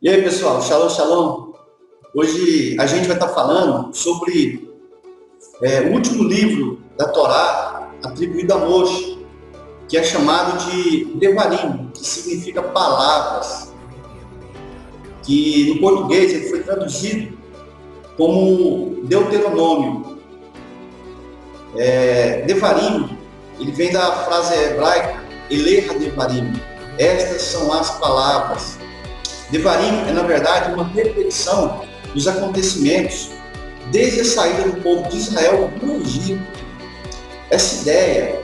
E aí, pessoal, shalom, shalom. Hoje a gente vai estar falando sobre o último livro da Torá atribuído a Moshe, que é chamado de Devarim, que significa palavras, que no português ele foi traduzido como Deuteronômio. Devarim, ele vem da frase hebraica Eleha Devarim, estas são as palavras. Devarim é, na verdade, uma repetição dos acontecimentos desde a saída do povo de Israel do Egito. Essa ideia,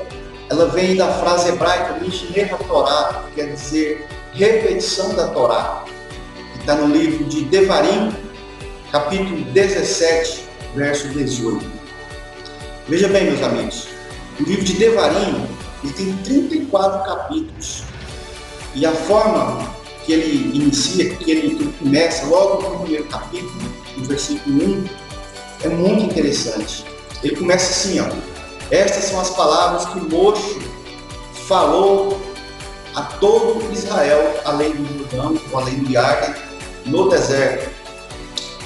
ela vem da frase hebraica Mishneh HaTorah, que quer dizer repetição da Torá, que está no livro de Devarim, capítulo 17, verso 18. Veja bem, meus amigos, o livro de Devarim ele tem 34 capítulos, e a forma que ele inicia, que ele começa logo no primeiro capítulo, no versículo 1, é muito interessante. Ele começa assim, ó: estas são as palavras que Moshe falou a todo Israel, além do Jordão, ou além do Iordan, no deserto.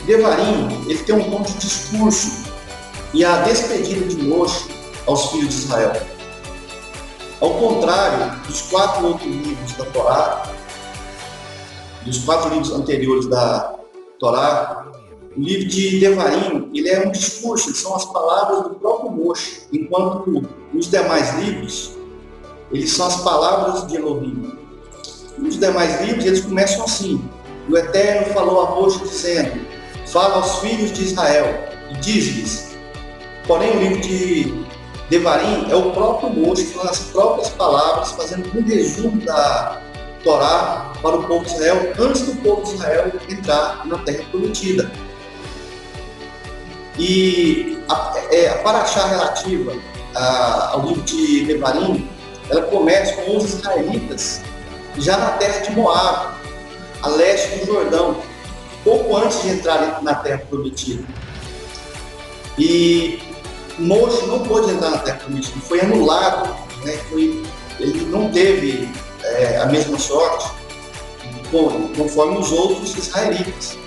Devarim, ele tem um tom de discurso e a despedida de Moshe aos filhos de Israel. Ao contrário dos 4 outros livros da Torá, dos 4 livros anteriores da Torá, o livro de Devarim, ele é um discurso, são as palavras do próprio Moshe, enquanto os demais livros, eles são as palavras de Elohim. Os demais livros, eles começam assim: o Eterno falou a Moshe dizendo, fala aos filhos de Israel e diz-lhes. Porém, o livro de Devarim é o próprio Moshe falando as próprias palavras, fazendo um resumo da Torá para o povo de Israel, antes do povo de Israel entrar na Terra Prometida. E a paraxá relativa ao livro de Devarim, ela começa com os israelitas já na terra de Moab, a leste do Jordão, pouco antes de entrarem na Terra Prometida. E Moshe não pôde entrar na Terra Prometida, foi anulado, né? Ele não teve a mesma sorte conforme os outros israelitas.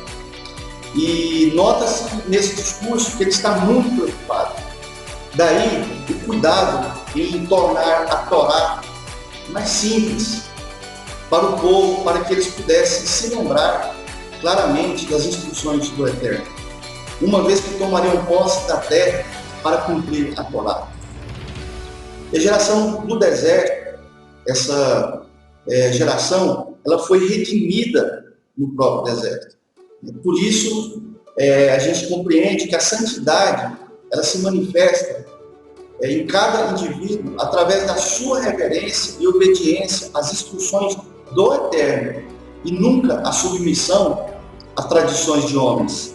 E nota-se nesse discurso que ele está muito preocupado. Daí o cuidado em tornar a Torá mais simples para o povo, para que eles pudessem se lembrar claramente das instruções do Eterno, uma vez que tomariam posse da terra para cumprir a Torá. E a geração do deserto, essa geração, ela foi redimida no próprio deserto. Por isso, a gente compreende que a santidade, ela se manifesta em cada indivíduo através da sua reverência e obediência às instruções do Eterno, e nunca a submissão às tradições de homens.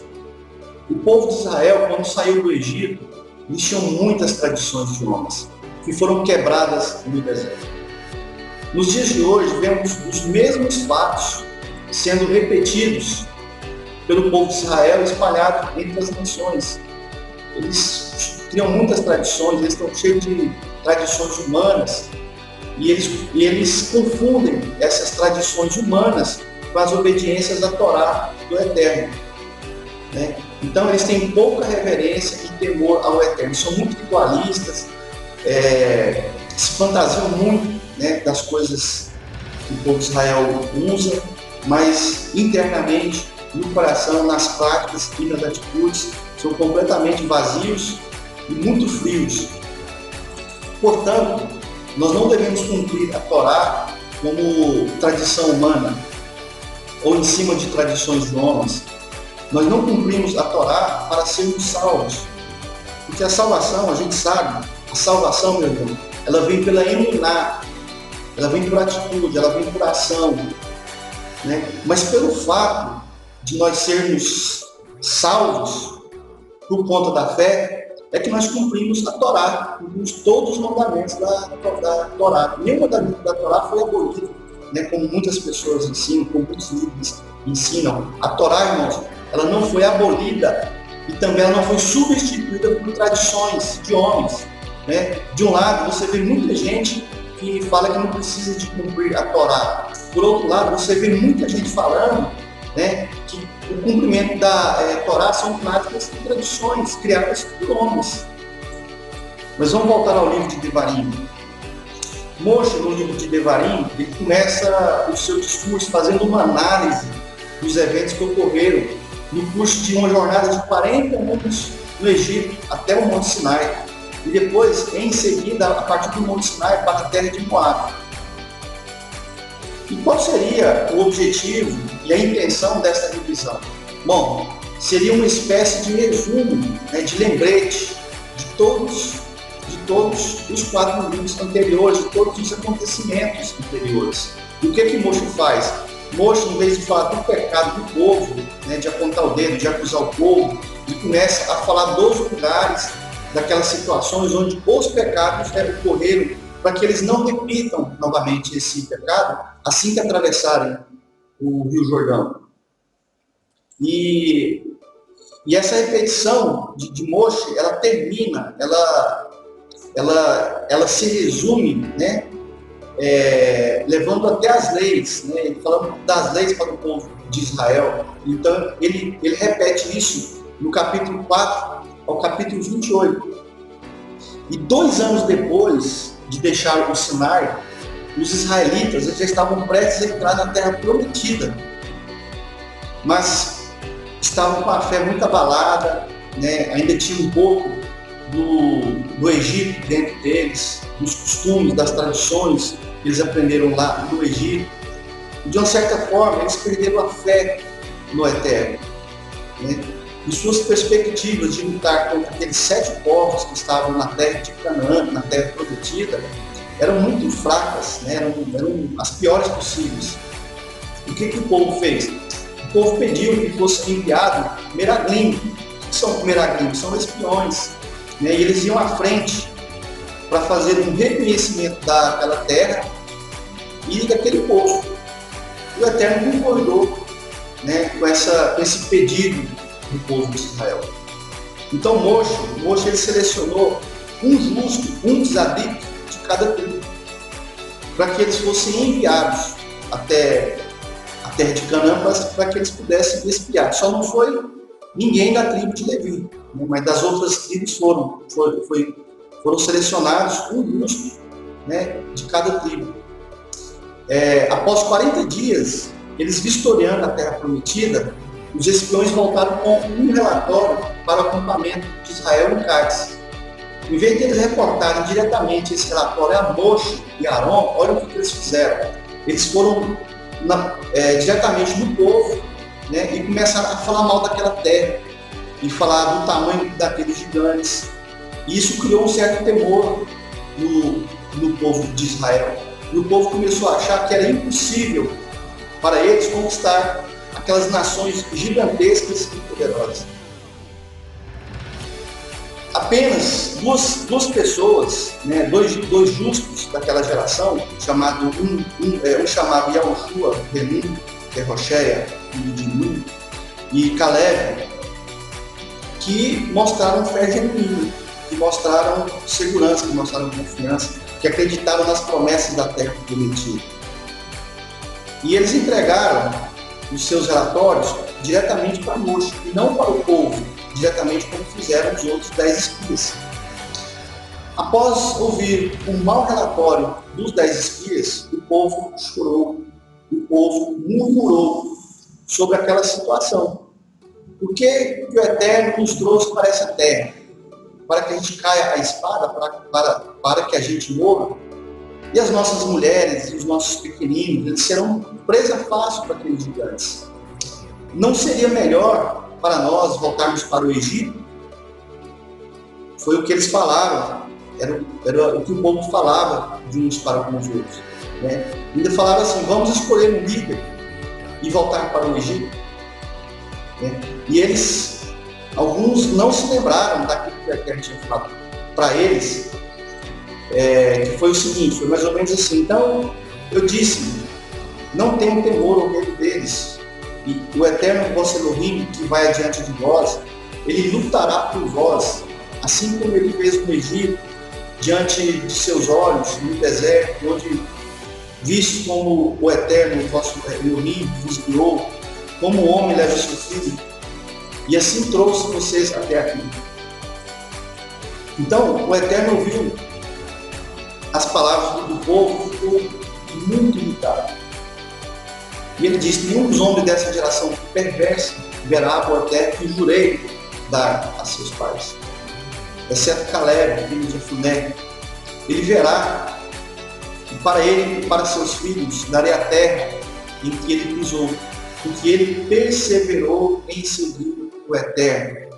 O povo de Israel, quando saiu do Egito, eles tinham muitas tradições de homens, que foram quebradas no deserto. Nos dias de hoje, vemos os mesmos fatos sendo repetidos pelo povo de Israel, espalhado entre as nações. Eles criam muitas tradições, eles estão cheios de tradições humanas, e eles confundem essas tradições humanas com as obediências da Torá do Eterno, né? Então eles têm pouca reverência e temor ao Eterno, são muito ritualistas, se fantasiam muito, né, das coisas que o povo de Israel usa, mas internamente, no coração, nas práticas e nas atitudes, são completamente vazios e muito frios. Portanto, nós não devemos cumprir a Torá como tradição humana ou em cima de tradições de homens. Nós não cumprimos a Torá para sermos salvos, porque a salvação, a gente sabe, a salvação, meu irmão, ela vem pela emuná, ela vem por atitude, ela vem por ação, né? Mas pelo fato de nós sermos salvos por conta da fé, é que nós cumprimos a Torá, cumprimos todos os mandamentos da Torá. Nenhum mandamento da Torá foi abolido, né, como muitas pessoas ensinam, como muitos livros ensinam. A Torá, irmãos, ela não foi abolida e também ela não foi substituída por tradições de homens, né? De um lado, você vê muita gente que fala que não precisa de cumprir a Torá. Por outro lado, você vê muita gente falando né, que o cumprimento da Torá são práticas e tradições criadas por homens. Mas vamos voltar ao livro de Devarim. Moshe, no livro de Devarim, ele começa o seu discurso fazendo uma análise dos eventos que ocorreram no curso de uma jornada de 40 anos no Egito até o Monte Sinai. E depois, em seguida, a partir do Monte Sinai para a terra de Moab. E qual seria o objetivo e a intenção dessa revisão? Bom, seria uma espécie de resumo, né, de lembrete de todos os 4 livros anteriores, de todos os acontecimentos anteriores. E o que Moshe faz? Moshe, em vez de falar do pecado do povo, né, de apontar o dedo, de acusar o povo, ele começa a falar dos lugares, daquelas situações onde os pecados ocorreram, para que eles não repitam novamente esse pecado assim que atravessarem o Rio Jordão. E essa repetição de Moshe, ela termina, ela se resume, né, levando até as leis, né, falando das leis para o povo de Israel. Então, ele repete isso no capítulo 4 ao capítulo 28. E 2 anos depois de deixar o Sinai, os israelitas já estavam prestes a entrar na terra prometida, mas estavam com a fé muito abalada, né? Ainda tinha um pouco do Egito dentro deles, dos costumes, das tradições que eles aprenderam lá no Egito. E, de uma certa forma, eles perderam a fé no Eterno, né? E suas perspectivas de lutar contra aqueles 7 povos que estavam na terra de Canaã, na terra prometida, eram muito fracas, né? eram as piores possíveis. O que o povo fez? O povo pediu que fosse enviado meraglim. O que são meraglim? São espiões, né? E eles iam à frente para fazer um reconhecimento daquela terra e daquele povo. E o Eterno concordou, né, com esse pedido do povo de Israel. Então Moshe ele selecionou um justo, um desadicto de cada tribo, para que eles fossem enviados até a terra de Canaã, para que eles pudessem espiar. Só não foi ninguém da tribo de Levi, né, mas das outras tribos foram selecionados um justo, né, de cada tribo. Após 40 dias, eles vistoriando a terra prometida, os espiões voltaram com um relatório para o acampamento de Israel em Cádiz. Em vez de eles reportarem diretamente esse relatório a Moshe e Arão, olha o que eles fizeram. Eles foram diretamente no povo, né, e começaram a falar mal daquela terra e falar do tamanho daqueles gigantes. E isso criou um certo temor no povo de Israel. E o povo começou a achar que era impossível para eles conquistar aquelas nações gigantescas e poderosas. Apenas duas pessoas, né, dois justos daquela geração, um chamado Yahushua Benum, que é Rocheia, filho de Nun, e Caleb, que mostraram fé genuína, que mostraram segurança, que mostraram confiança, que acreditaram nas promessas da terra prometida. E eles entregaram os seus relatórios diretamente para Moshe, e não para o povo, diretamente como fizeram os outros 10 espias. Após ouvir um mau relatório dos 10 espias, o povo chorou, o povo murmurou sobre aquela situação. Por que o Eterno nos trouxe para essa terra? Para que a gente caia a espada, para que a gente morra? E as nossas mulheres e os nossos pequeninos, eles serão presa fácil para aqueles gigantes. Não seria melhor para nós voltarmos para o Egito? Foi o que eles falaram, era o que o povo falava de uns para com os outros, né? Ainda falaram assim: vamos escolher um líder e voltar para o Egito, né? E alguns não se lembraram daquilo que a Eterno tinha falado para eles, que foi o seguinte, foi mais ou menos assim: então eu disse, não tenham temor ao medo deles, e o Eterno vosso Elohim, que vai adiante de vós, ele lutará por vós, assim como ele fez no Egito, diante de seus olhos, no deserto, onde, visto como o Eterno vosso Elohim vos guiou, como o homem leva o seu filho, e assim trouxe vocês até aqui. Então, o Eterno ouviu as palavras do povo, ficou muito irritado. E ele disse: nenhum dos homens dessa geração perversa verá a boa terra que jurei dar a seus pais, exceto Caleb, filho de Jefuné. Ele verá, e para ele e para seus filhos darei a terra em que ele pisou, porque ele perseverou em seguir o Eterno.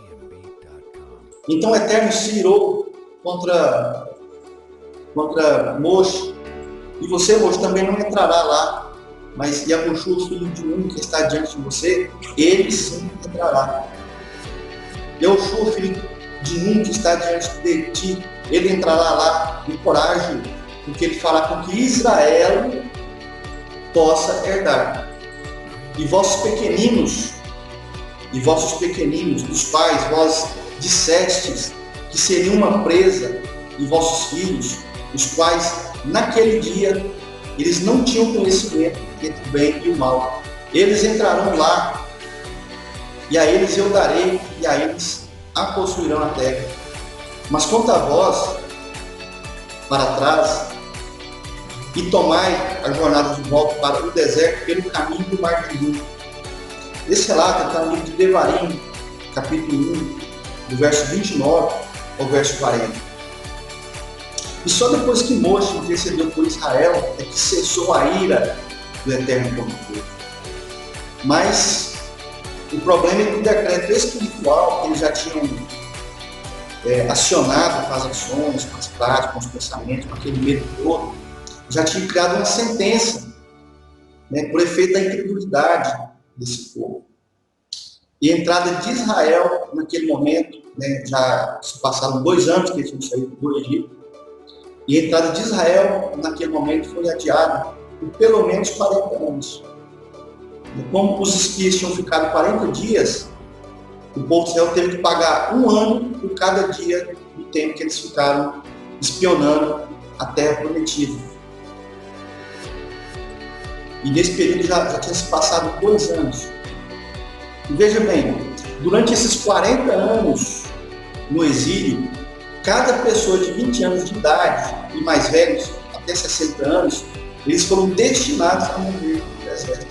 Então o Eterno se irou contra Moche, e você, Moche, também não entrará lá, mas Yahushua, filho de Nun, que está diante de você, ele sim entrará. Yahushua, filho de Nun, que está diante de ti, ele entrará lá em coragem, porque ele fará com que Israel possa herdar. E vossos pequeninos, dos quais vós dissestes que seria uma presa, e vossos filhos, os quais naquele dia eles não tinham conhecimento entre o bem e o mal, eles entrarão lá, e a eles eu darei, e a eles a possuirão a terra. Mas quanto a vós, para trás, e tomai a jornada de volta para o deserto pelo caminho do Mar Vermelho. Esse relato está no livro de Devarim, capítulo 1, do verso 29 ao verso 40. E só depois que Moche intercedeu por Israel é que cessou a ira do Eterno contra o povo. Mas o problema é que o decreto espiritual que eles já tinham acionado com as ações, com as práticas, com os pensamentos, com aquele medo todo, já tinha criado uma sentença, né, por efeito da incredulidade desse povo. E a entrada de Israel naquele momento, né, já se passaram 2 anos que eles tinham saído do Egito, e a entrada de Israel naquele momento foi adiada por pelo menos 40 anos. E como os espias tinham ficado 40 dias, o povo de Israel teve que pagar 1 ano por cada dia do tempo que eles ficaram espionando a terra prometida. E nesse período já tinha se passado 2 anos. E veja bem, durante esses 40 anos no exílio, cada pessoa de 20 anos de idade e mais velhos, até 60 anos, eles foram destinados a morrer no deserto.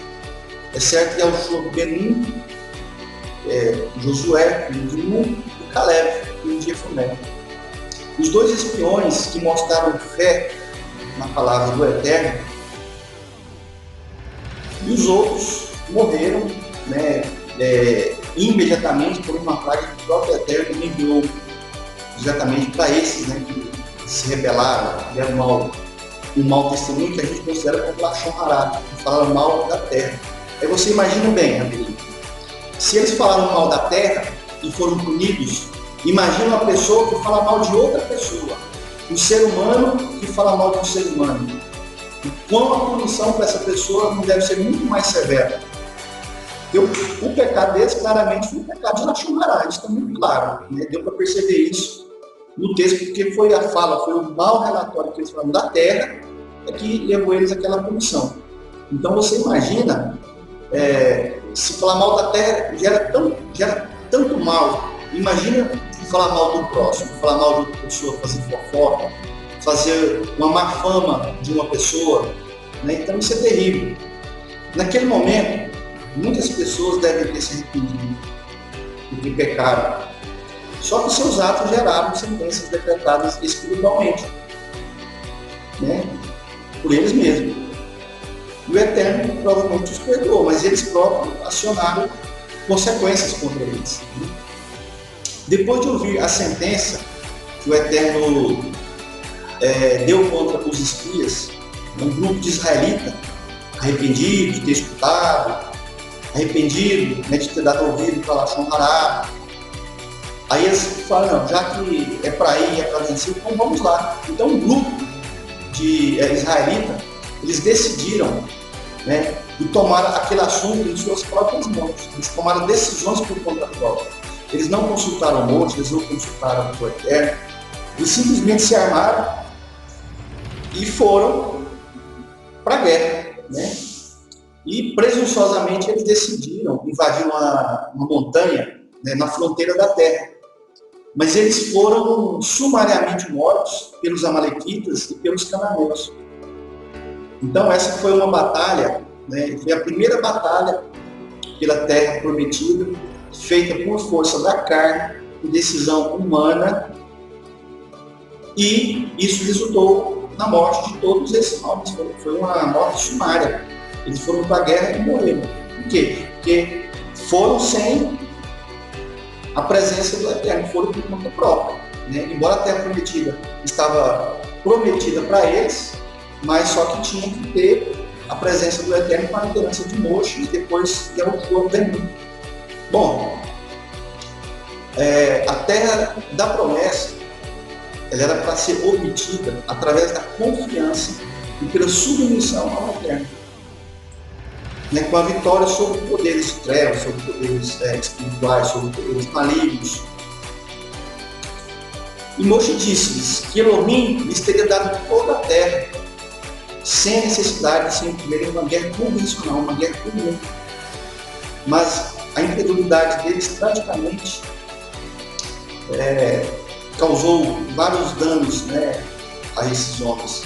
Exceto Yahushua ben Nun, Josué, filho de Nun, e Caleb, filho de Jefuné. Os 2 espiões que mostraram fé na palavra do Eterno, e os outros morreram, né, imediatamente por uma praga que o próprio Eterno enviou exatamente para esses, né, que se rebelaram, deram um mau testemunho que a gente considera como Lashon Hará, que falaram mal da terra. Aí você imagina bem, amigo, se eles falaram mal da terra e foram punidos, imagina uma pessoa que fala mal de outra pessoa, um ser humano que fala mal de um ser humano. E quão a punição para essa pessoa não deve ser muito mais severa. O pecado deles claramente foi um pecado de Lashon Hará, isso está muito claro, né? Deu para perceber isso no texto, porque foi a fala, foi o mau relatório que eles falaram da terra que levou eles àquela punição. Então você imagina, se falar mal da terra gera tanto mal, imagina falar mal do próximo, falar mal de outra pessoa, fazer fofoca, fazer uma má fama de uma pessoa, né? Então isso é terrível. Naquele momento, muitas pessoas devem ter se arrependido porque pecaram. Só que seus atos geraram sentenças decretadas espiritualmente, né, por eles mesmos. E o Eterno provavelmente os perdoou, mas eles próprios acionaram consequências contra eles. Depois de ouvir a sentença que o Eterno deu contra os espias, um grupo de israelitas arrependidos de ter escutado, arrependido, né, de ter dado ouvido para Lashon Hará. Aí eles falaram, não, já que é para ir, é para vencer, então vamos lá. Então um grupo de israelitas, eles decidiram, né, e tomaram aquele assunto em suas próprias mãos. Eles tomaram decisões por conta própria. Eles não consultaram Moche, eles não consultaram o Eterno, eles simplesmente se armaram e foram para a guerra, né? E, presunçosamente, eles decidiram invadir uma montanha, né, na fronteira da terra. Mas eles foram sumariamente mortos pelos amalequitas e pelos cananeus. Então, essa foi uma batalha, né, foi a primeira batalha pela terra prometida, feita por força da carne e decisão humana, e isso resultou na morte de todos esses homens. Foi uma morte sumária. Eles foram para a guerra e morreram. Por quê? Porque foram sem a presença do Eterno, foram por conta própria. Né? Embora a terra prometida estava prometida para eles, mas só que tinha que ter a presença do Eterno com a liderança de Moisés, e depois que é o povo vem. Bom, a terra da promessa, ela era para ser obtida através da confiança e pela submissão ao Eterno. Né, com a vitória sobre poderes trevas, sobre poderes espirituais, sobre poderes malignos. E Moisés disse-lhes que Elohim lhes teria dado toda a terra, sem a necessidade de se envolver em uma guerra convencional, uma guerra comum. Mas a incredulidade deles praticamente causou vários danos, né, a esses homens.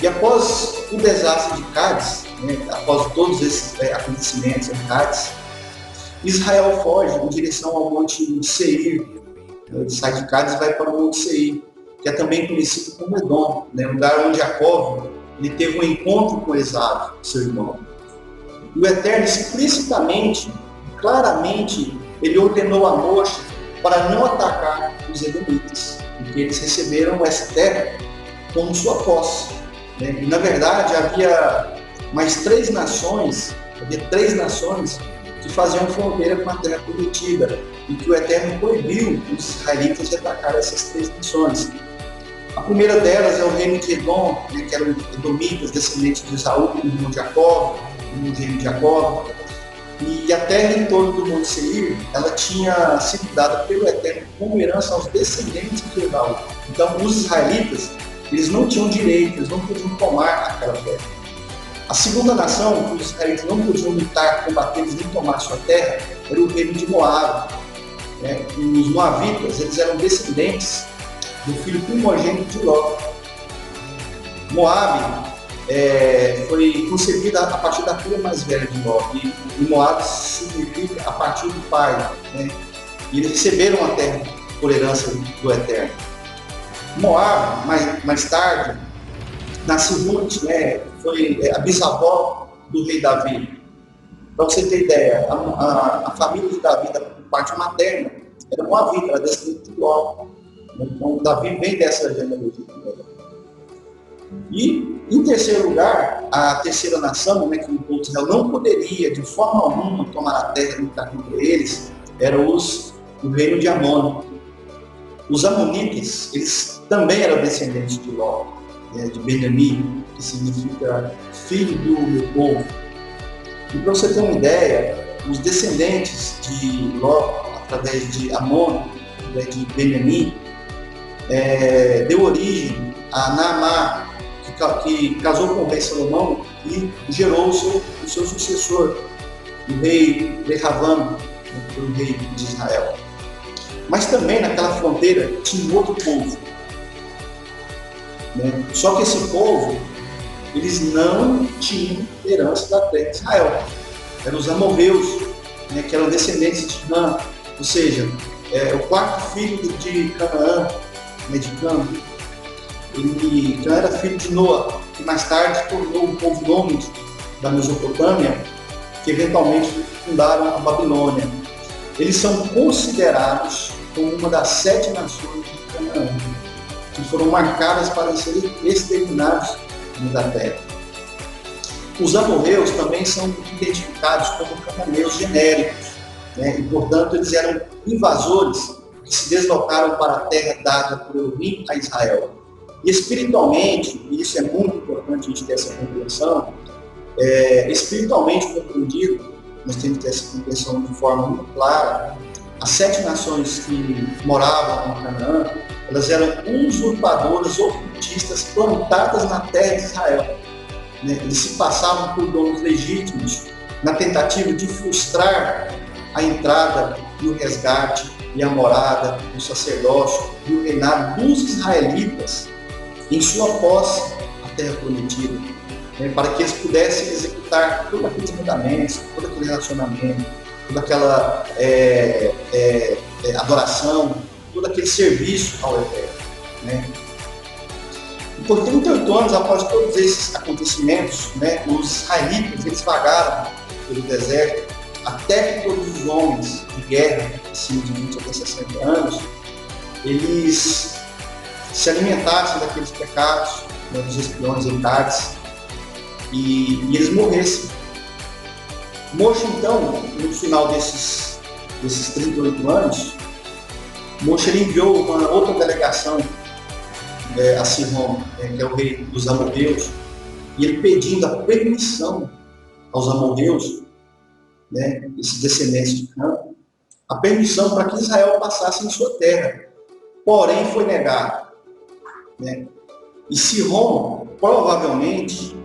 E após o desastre de Cádiz, né, após todos esses acontecimentos em Cádiz, Israel foge em direção ao Monte Seir. Ele sai de Cádiz e vai para o Monte Seir, que é também conhecido como Edom, né, lugar onde Jacó ele teve um encontro com Esaú, seu irmão. E o Eterno explicitamente, claramente, ele ordenou a Moisés para não atacar os edomitas, porque eles receberam essa terra como sua posse. Né? E, na verdade, havia mais três nações que faziam fronteira com a terra prometida, e que o Eterno proibiu os israelitas de atacar essas três nações. A primeira delas é o reino de Edom, né, que eram edomitas, descendentes de Esaú, irmão de Jacó, irmão de Jacó. E a terra em torno do Monte Seir, ela tinha sido dada pelo Eterno como herança aos descendentes de Esaú. Então, os israelitas, eles não tinham direito, eles não podiam tomar aquela terra. A segunda nação, que os israelitas não podiam lutar, combater, eles nem tomar sua terra, era o reino de Moab. Né? Os moabitas, eles eram descendentes do filho primogênito de Ló. Moab foi concebida a partir da filha mais velha de Ló, e Moab significa a partir do pai. Né? E eles receberam a terra por herança do Eterno. Moab, mais tarde, nasceu Ruth, né? Foi a bisavó do rei Davi. Para você ter ideia, a família de Davi, da parte materna, era moabita, era descendente de Ló. Então, Davi vem dessa genealogia. E, em terceiro lugar, a terceira nação, né, que o povo de Israel não poderia, de forma alguma, tomar a terra e lutar contra eles, era o reino de Amon. Os amonitas, eles também eram descendentes de Ló, né, de Benjamim, que significa filho do meu povo. E para você ter uma ideia, os descendentes de Ló, através de Amon, né, de Benjamim, deu origem a Naamá, que casou com o rei Salomão e gerou o seu sucessor, o rei Rehavam, o rei de Israel. Mas também naquela fronteira tinha outro povo. Né? Só que esse povo, eles não tinham herança da terra de Israel. Eram os amorreus, né, que eram descendentes de Cã, ou seja, o quarto filho de Canaã, né, de Cã. Cã era filho de Noa, que mais tarde tornou o povo nômade da Mesopotâmia, que eventualmente fundaram a Babilônia. Eles são considerados como uma das 7 nações de Canaã, que foram marcadas para serem exterminados da terra. Os amorreus também são identificados como cananeus genéricos, né? E, portanto, eles eram invasores que se deslocaram para a terra dada por Elohim a Israel. E espiritualmente, e isso é muito importante a gente ter essa compreensão, espiritualmente compreendido, nós temos que ter essa compreensão de forma muito clara. As 7 nações que moravam em Canaã, elas eram usurpadoras, ocultistas, plantadas na terra de Israel. né? Eles se passavam por donos legítimos na tentativa de frustrar a entrada e o resgate e a morada, o sacerdócio e o reinado dos israelitas em sua posse, a terra prometida, né? Para que eles pudessem executar todos aqueles mandamentos, todo aquele relacionamento, toda aquela adoração, todo aquele serviço ao Eterno, né? E por 38 anos, após todos esses acontecimentos, né, os israelitas eles vagaram pelo deserto até que todos os homens de guerra, acima de 20 até 60 anos, eles se alimentassem daqueles pecados, né, dos espiões Eucades, e eles morressem. Moshe, então, no final desses 38 anos, Moshe enviou uma outra delegação a Sihon, que é o rei dos amorreus, e ele pedindo a permissão aos amorreus, né, esses descendentes de Cã, a permissão para que Israel passasse em sua terra. Porém, foi negado, né? E Sihon, provavelmente,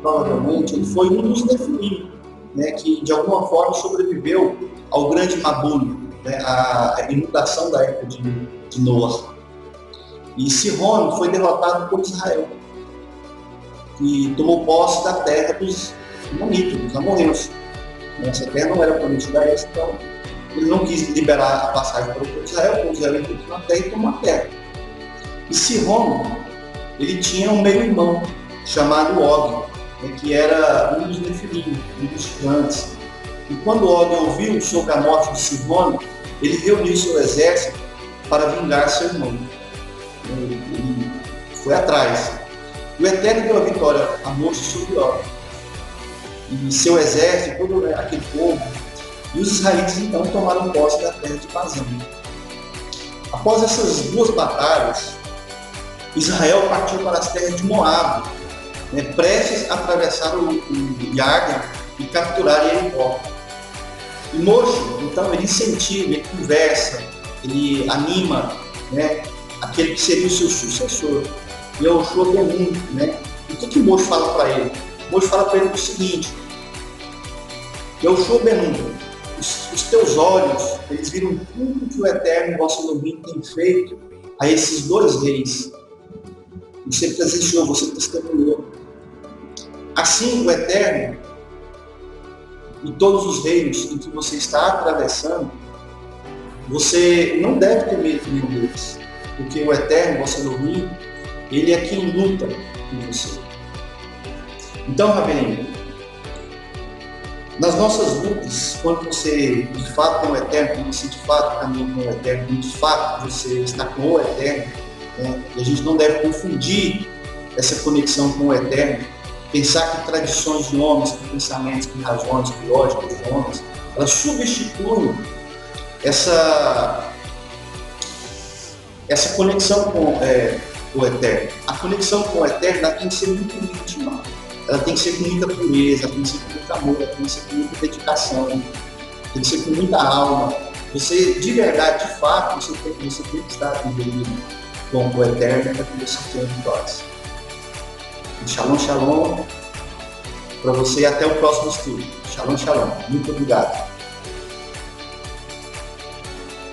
ele foi um dos Nefilim, né, que de alguma forma sobreviveu ao grande Mabul, né, a inundação da época de Noé. E Sihon foi derrotado por Israel, que tomou posse da terra dos Amonitas, dos amorreus. Essa terra não era prometida a eles, então ele não quis liberar a passagem para o povo de Israel, o povo de Israel entrou na terra e tomou a terra. E Sihon, ele tinha um meio-irmão chamado Og, né, que era um dos Nefilim, um dos gigantes. E quando Og ouviu sobre a morte de Sihon, ele reuniu seu exército para vingar seu irmão. Ele foi atrás. O Eterno deu a vitória a Moshe sobre Og e seu exército, todo aquele povo, e os israelitas então tomaram posse da terra de Bazã. Após essas duas batalhas, Israel partiu para as terras de Moabe, né, prestes a atravessar o Iordan e capturar Jericó. E Moshe, então, ele incentiva, ele conversa, ele anima, né, aquele que seria o seu sucessor, Yehoshua ben Nun, né? E o que Moshe fala para ele? Moshe fala para ele o seguinte: Yehoshua ben Nun, os teus olhos, eles viram tudo que o Eterno, vosso Elohim, tem feito a esses dois reis. Você presenciou, você testemunhou. Assim, o Eterno e todos os reinos em que você está atravessando, você não deve ter medo de nenhum deles, porque o Eterno, vosso Elohim, ele é quem luta com você. Então, Rabino, nas nossas lutas, quando você de fato tem o Eterno, quando você de fato caminha com o Eterno, quando de fato você está com o Eterno, né, e a gente não deve confundir essa conexão com o Eterno, pensar que tradições de homens, que pensamentos, que razões, que lógicas de homens, elas substituem essa conexão com o Eterno. A conexão com o Eterno ela tem que ser muito íntima, ela tem que ser com muita pureza, ela tem que ser com muito amor, ela tem que ser com muita dedicação, tem que ser com muita alma. Você, de verdade, de fato, você tem que estar envolvido com o Eterno para que você tenha vitórias. Shalom, shalom para você e até o próximo estudo. Shalom, shalom. Muito obrigado.